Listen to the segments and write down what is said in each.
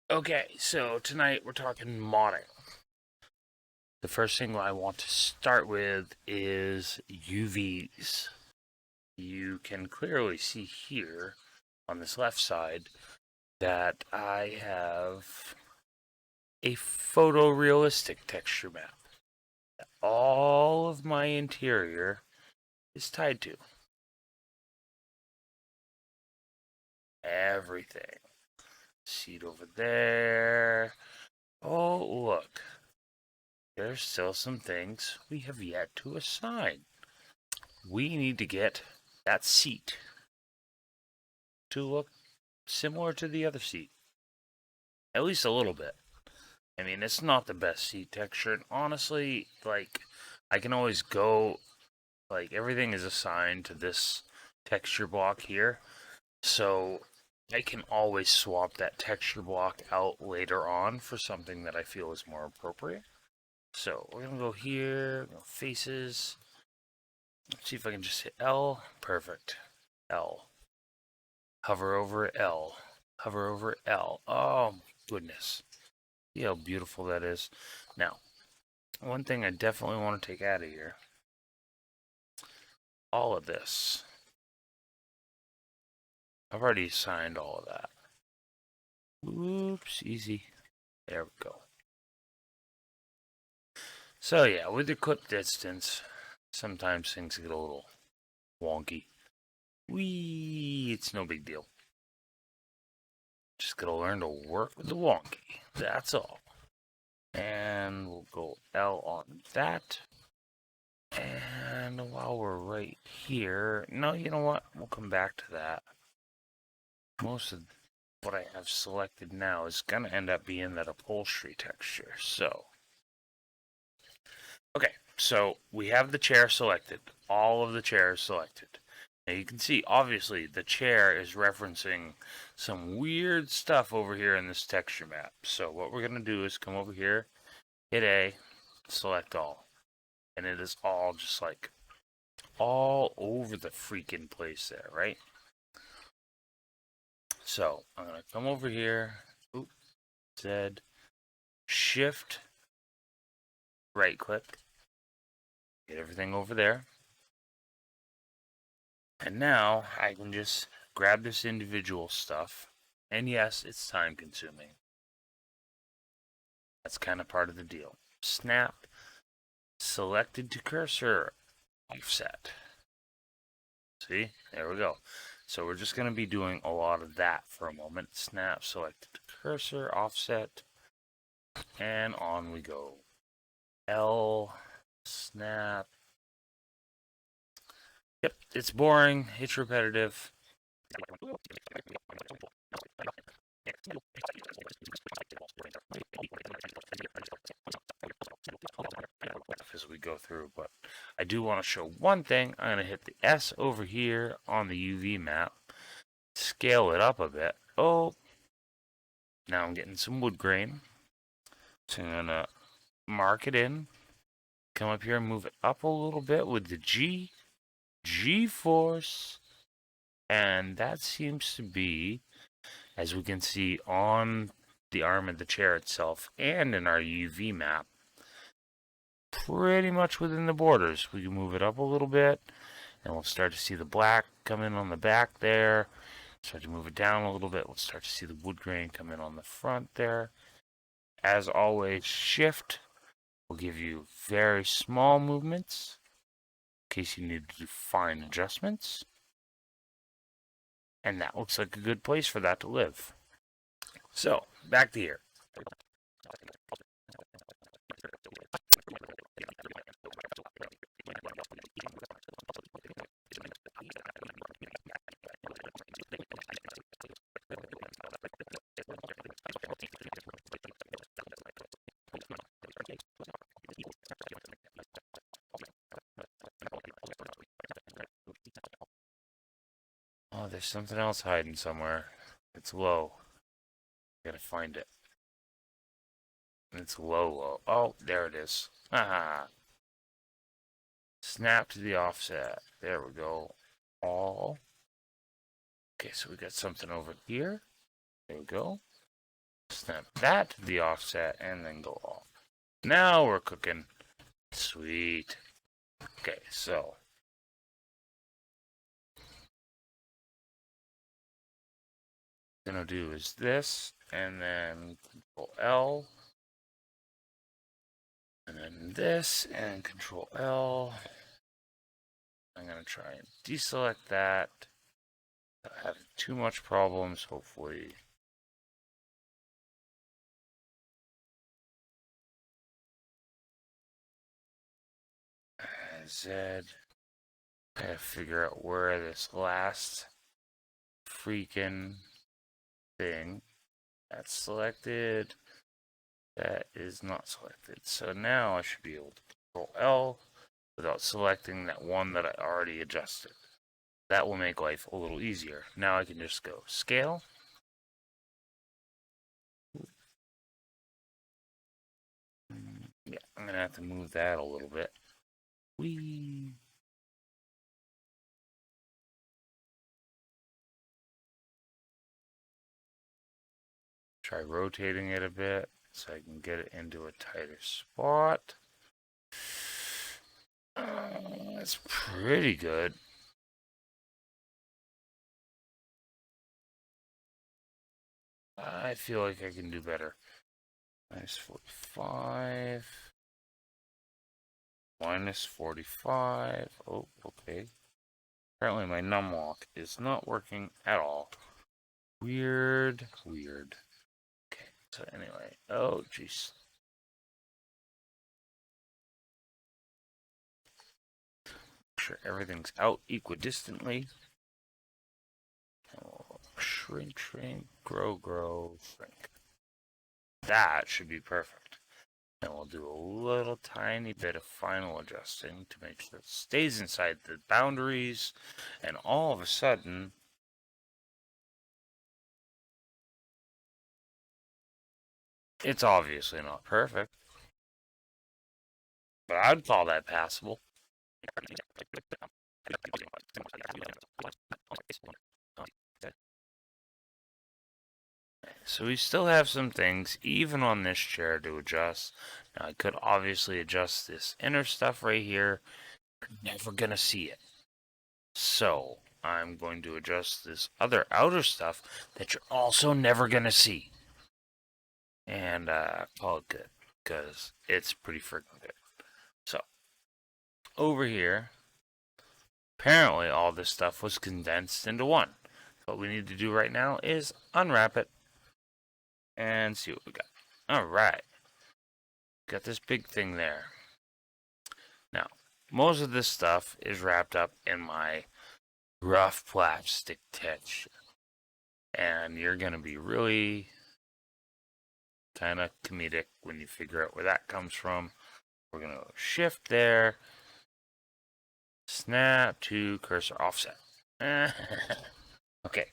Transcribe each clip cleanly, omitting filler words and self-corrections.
Okay, so tonight we're talking modding. The first thing I want to start with is UVs. You can clearly see here on this left side that I have a photorealistic texture map that all of my interior is tied to. Everything. Seat over there. Oh, look. There's still some things we have yet to assign. We need to get that seat to look similar to the other seat. At least a little bit. I mean, it's not the best seat texture. And honestly, I can always go, everything is assigned to this texture block here. So, I can always swap that texture block out later on for something that I feel is more appropriate. So, we're going to go here, go faces. Let's see if I can just hit L. Perfect. L. Hover over L. Hover over L. Oh, goodness. See how beautiful that is. Now, one thing I definitely want to take out of here. All of this. I've already assigned all of that. Oops, easy. There we go. So yeah, with the clip distance, sometimes things get a little wonky. Whee! It's no big deal. Just gotta learn to work with the wonky. That's all. And we'll go L on that. And while we're right here, no, you know what? We'll come back to that. Most of what I have selected now is going to end up being that upholstery texture. So, okay, so we have the chair selected. All of the chairs selected. Now you can see, obviously, the chair is referencing some weird stuff over here in this texture map. So what we're going to do is come over here, hit A, select all. And it is all just like all over the freaking place there, right? So I'm gonna come over here, Z, Shift, right click, get everything over there. And now I can just grab this individual stuff. And yes, it's time consuming. That's kind of part of the deal. Snap, selected to cursor, offset. See, there we go. So we're just going to be doing a lot of that for a moment. Snap, selected to cursor, offset, and on we go. L, snap. Yep, it's boring, it's repetitive. As we go through, but I do want to show one thing. I'm going to hit the S over here on the UV map, scale it up a bit. Oh, now I'm getting some wood grain. So I'm going to mark it in, come up here and move it up a little bit with the G-force. And that seems to be, as we can see on the arm of the chair itself and in our UV map, pretty much within the borders. We can move it up a little bit, and we'll start to see the black come in on the back there. Start to move it down a little bit. We'll start to see the wood grain come in on the front there. As always, Shift will give you very small movements in case you need to do fine adjustments. And that looks like a good place for that to live. So, back to here. Oh, there's something else hiding somewhere. It's low. Gotta find it. It's low. Oh, there it is. Haha. Snap to the offset. There we go. All. Okay, so we got something over here. There we go. Snap that to the offset and then go off. Now we're cooking. Sweet. Okay, so what I'm gonna do is this, and then Control L, and then this, and Control L. I'm gonna try and deselect that. Not having too much problems, hopefully. Z. Gotta figure out where this last freaking thing that's selected. That is not selected. So now I should be able to Control L without selecting that one that I already adjusted. That will make life a little easier. Now I can just go scale. Yeah, I'm gonna have to move that a little bit. Whee! Try rotating it a bit so I can get it into a tighter spot. That's pretty good. I feel like I can do better. Minus 45. Minus 45. Oh, okay. Apparently my numlock is not working at all. Weird. Weird. Okay, so anyway. Oh, jeez. Make sure everything's out equidistantly. Oh, shrink, shrink, grow, grow, shrink. That should be perfect. And we'll do a little tiny bit of final adjusting to make sure it stays inside the boundaries. And all of a sudden, it's obviously not perfect, but I'd call that passable. So we still have some things, even on this chair, to adjust. Now I could obviously adjust this inner stuff right here. You're never going to see it. So I'm going to adjust this other outer stuff that you're also never going to see. And call it good, because it's pretty freaking good. So over here, apparently all this stuff was condensed into one. What we need to do right now is unwrap it and see what we got. All right. Got this big thing there. Now, most of this stuff is wrapped up in my rough plastic texture. And you're going to be really kind of comedic when you figure out where that comes from. We're going to go shift there. Snap to cursor offset. Okay.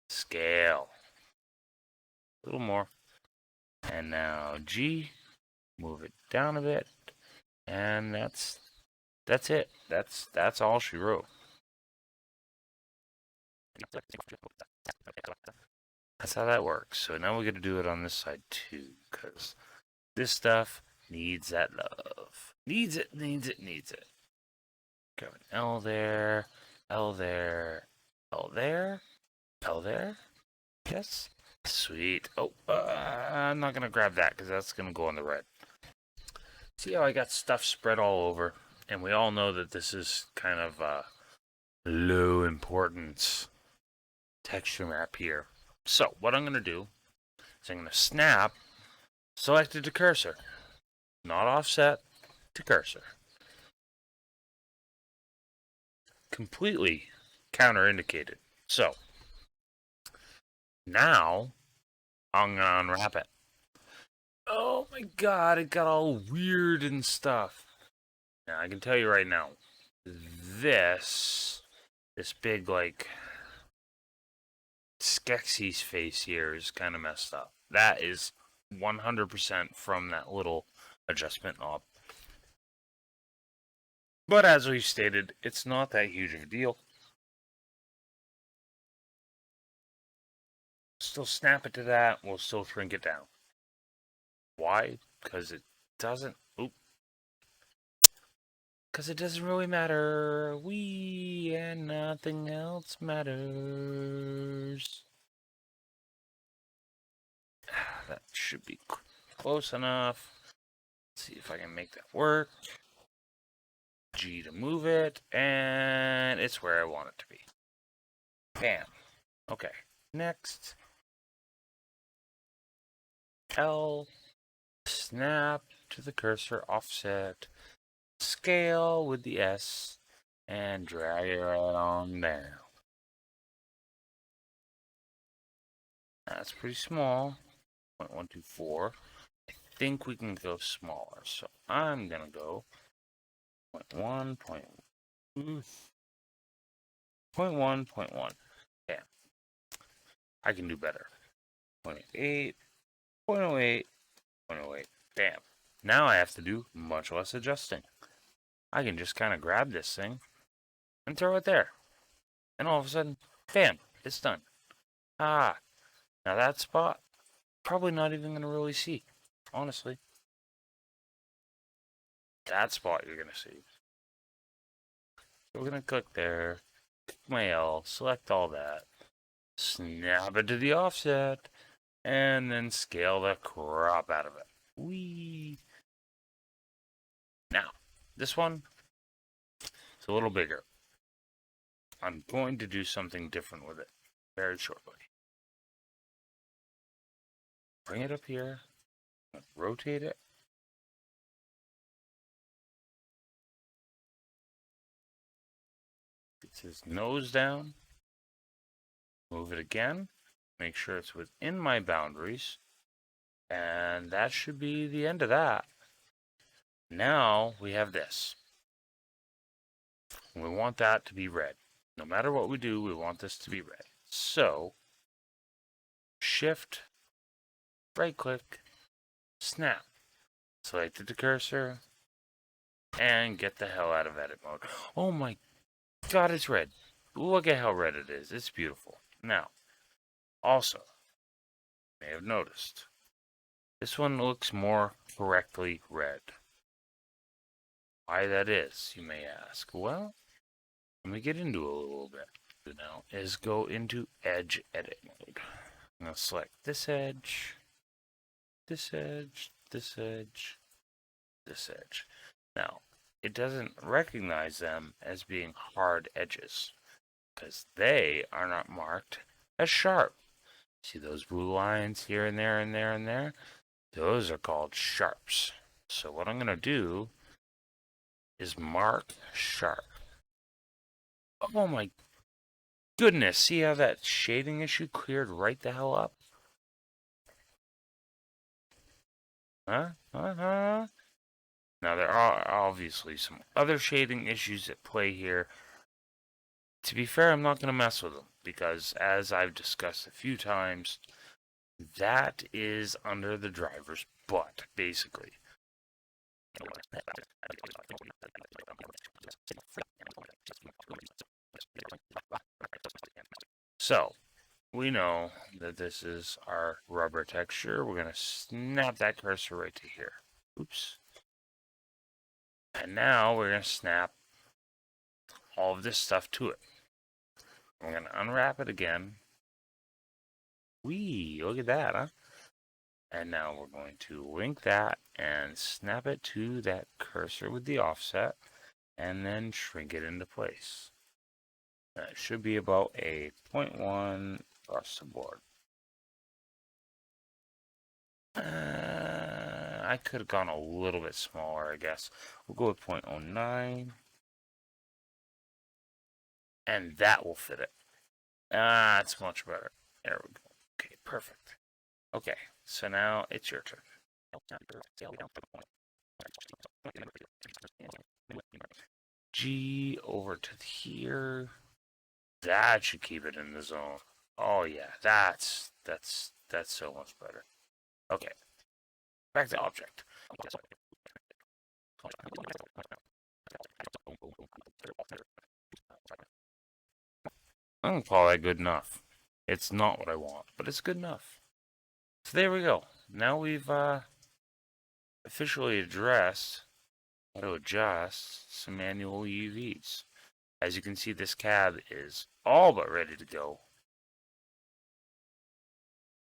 Scale. A little more. And now G. Move it down a bit. And that's it. That's all she wrote. That's how that works. So now we're going to do it on this side too, because this stuff needs that love. Needs it, needs it, needs it. Go an L there, L there, L there, L there. Yes. Sweet. Oh, I'm not going to grab that because that's going to go on the red. See how I got stuff spread all over? And we all know that this is kind of low importance texture map here. So what I'm going to do is I'm going to snap selected to cursor, not offset, to cursor. Completely counter-indicated. So now I'm going to unwrap it. Oh my god, it got all weird and stuff. Now I can tell you right now, this big like Skeksis face here is kind of messed up. That is 100% from that little adjustment knob. But as we stated, it's not that huge of a deal. Still snap it to that. We'll still shrink it down. Why? Because it doesn't. Oop. Because it doesn't really matter. We and nothing else matters. That should be close enough. Let's see if I can make that work. G to move it, and it's where I want it to be. Bam. Okay. Next. L. Snap to the cursor, offset. Scale with the S, and drag it right on down. That's pretty small. 0.124. I think we can go smaller, so I'm gonna go 0.1, 0.1, 0.1. Yeah, I can do better. 0.8, 0.08, 0.08. Damn. Now I have to do much less adjusting. I can just kind of grab this thing and throw it there. And all of a sudden, bam, it's done. Ah, now that spot, probably not even going to really see, honestly. That spot you're going to see. So we're going to click there, click my L, select all that, snap it to the offset, and then scale the crap out of it. Whee! Now, this one, it's a little bigger. I'm going to do something different with it very shortly. Bring it up here, rotate it. It's his nose down. Move it again. Make sure it's within my boundaries. And that should be the end of that. Now we have this. We want that to be red. No matter what we do, we want this to be red. So, Shift, right click, snap. Select the cursor, and get the hell out of edit mode. Oh my god, it's red. Look at how red it is. It's beautiful. Now, also, you may have noticed, this one looks more correctly red. Why that is, you may ask. Well, let me get into it a little bit. Now is go into edge edit mode. I'm going to select this edge, this edge, this edge, this edge. Now, it doesn't recognize them as being hard edges because they are not marked as sharp. See those blue lines here and there and there and there? Those are called sharps. So what I'm going to do is mark sharp. Oh my goodness, see how that shading issue cleared right the hell up? Huh? Now there are obviously some other shading issues at play here. To be fair, I'm not going to mess with them because, as I've discussed a few times, that is under the driver's butt, basically. So, we know that this is our rubber texture. We're going to snap that cursor right to here. Oops. And now we're going to snap all of this stuff to it. We're going to unwrap it again. Whee, look at that, huh? And now we're going to link that and snap it to that cursor with the offset and then shrink it into place. That should be about a 0.1 across the board. I could have gone a little bit smaller, I guess. We'll go with 0.09. And that will fit it. It's much better. There we go. Okay, perfect. Okay, so now it's your turn. G over to here. That should keep it in the zone. Oh yeah, that's so much better. Okay, back to object. I'm gonna call that good enough. It's not what I want, but it's good enough. So there we go. Now we've officially addressed how to adjust some manual UVs. As you can see, this cab is all but ready to go.